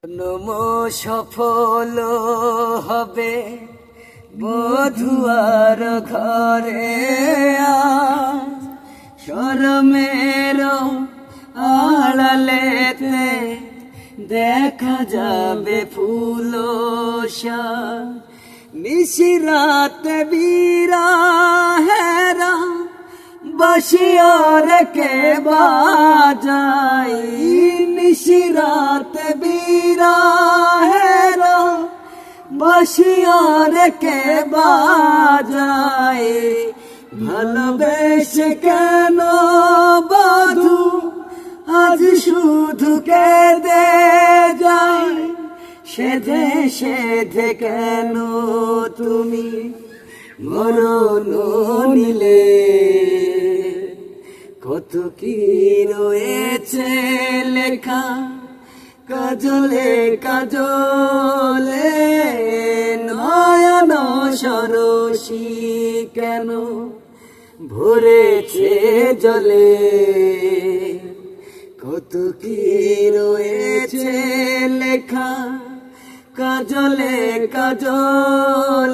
জন্ম সফল হবে বধুয়ার ঘরে শরমের আড়ালেতে দেখা যাবে ফুল নিশিরাত বিরাহেরা বসিয়ার কে বাজাই নিশিরাত বিরাহেরা বসিয়ার কে বাজাই ভালোবেসে কেন বধু আজ শুধু কেঁদে যায় সেধে সেধে কেন তুমি মরণ নিলে কত কি রয়েছে লেখা কাজলে কাজলে নয়ন সরসী কেন ভরেছে জলে কত কি রয়েছে লেখা কাজলে কাজল